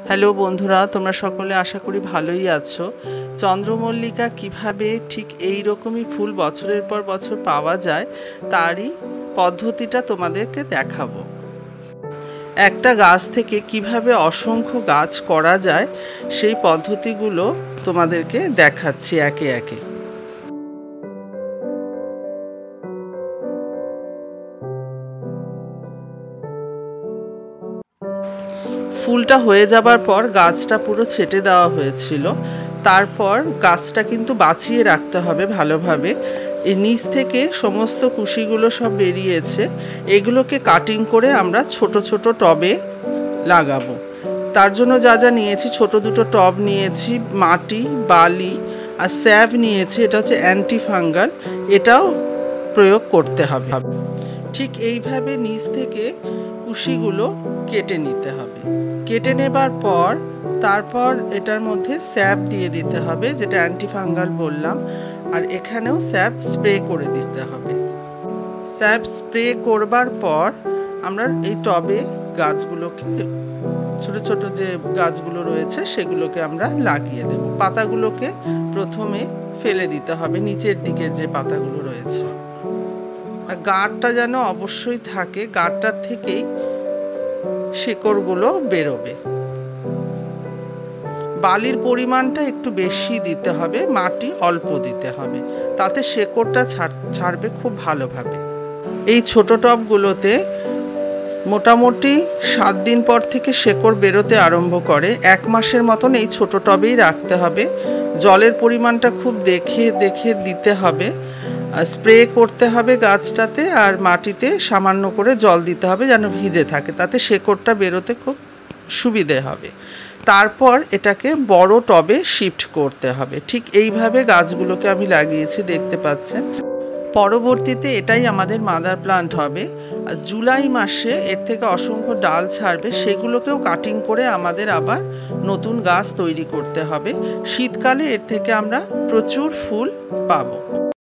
Hello বন্ধুরা, তোমরা সকলে আশা করি ভালোই আছো। চন্দ্রমল্লিকা কিভাবে ঠিক এই রকমই ফুল বছরের পর বছর পাওয়া যায় তারই পদ্ধতিটা তোমাদেরকে দেখাবো। একটা গাছ থেকে কিভাবে অসংখ্য গাছ করা যায় সেই পদ্ধতিগুলো তোমাদেরকে দেখাচ্ছি একে একে। ফুলটা হয়ে যাবার পর গাছটা পুরো ছেটে দেওয়া হয়েছিল। তারপর গাছটা কিন্তু বাঁচিয়ে রাখতে হবে ভালোভাবে। এই নিচ থেকে সমস্ত কুশিগুলো সব বেরিয়েছে, এগুলোকে কাটিং করে আমরা ছোট ছোট টবে লাগাবো। তার জন্য যা যা নিয়েছি, ছোট দুটো টব নিয়েছি, মাটি, বালি আর স্যাভ নিয়েছি। এটা হচ্ছে অ্যান্টি ফাঙ্গাল, এটাও প্রয়োগ করতে হবে। ঠিক এইভাবে নিচ থেকে কুশিগুলো কেটে নিতে হবে। কেটে নেবার পর তারপর এটার মধ্যে স্যাপ দিয়ে দিতে হবে, যেটা অ্যান্টি ফাঙ্গাল বললাম। আর এখানেও স্যাপ স্প্রে করে দিতে হবে। স্যাপ স্প্রে করবার পর আমরা এই টবে গাছগুলোকে, ছোট ছোট যে গাছগুলো রয়েছে সেগুলোকে আমরা লাগিয়ে দেব। পাতাগুলোকে প্রথমে ফেলে দিতে হবে, নিচের দিকের যে পাতাগুলো রয়েছে। আর গাঁটটা যেন অবশ্যই থাকে, গাঁটটার থেকেই শিকড়গুলো বেরোবে। বালির পরিমাণটা একটু বেশি দিতে হবে, মাটি অল্প দিতে হবে, তাতে শিকড়টা ছাড়বে খুব ভালোভাবে। এই ছোট টবগুলোতে মোটামুটি 7 দিন পর থেকে শিকড় বেরোতে আরম্ভ করে। 1 মাসের মতন এই ছোট টবেই রাখতে হবে। জলের পরিমাণটা খুব দেখে দেখে দিতে হবে। স্প্রে করতে হবে গাছটাতে, আর মাটিতে সামান্য করে জল দিতে হবে যেন ভিজে থাকে, তাতে শিকড়টা বেরোতে খুব সুবিধে হবে। তারপর এটাকে বড় টবে শিফট করতে হবে। ঠিক এইভাবে গাছগুলোকে আমি লাগিয়েছি, দেখতে পাচ্ছেন। পরবর্তীতে এটাই আমাদের মাদার প্লান্ট হবে। আর জুলাই মাসে এর থেকে অসংখ্য ডাল ছাড়বে, সেগুলোকেও কাটিং করে আমাদের আবার নতুন গাছ তৈরি করতে হবে। শীতকালে এর থেকে আমরা প্রচুর ফুল পাবো।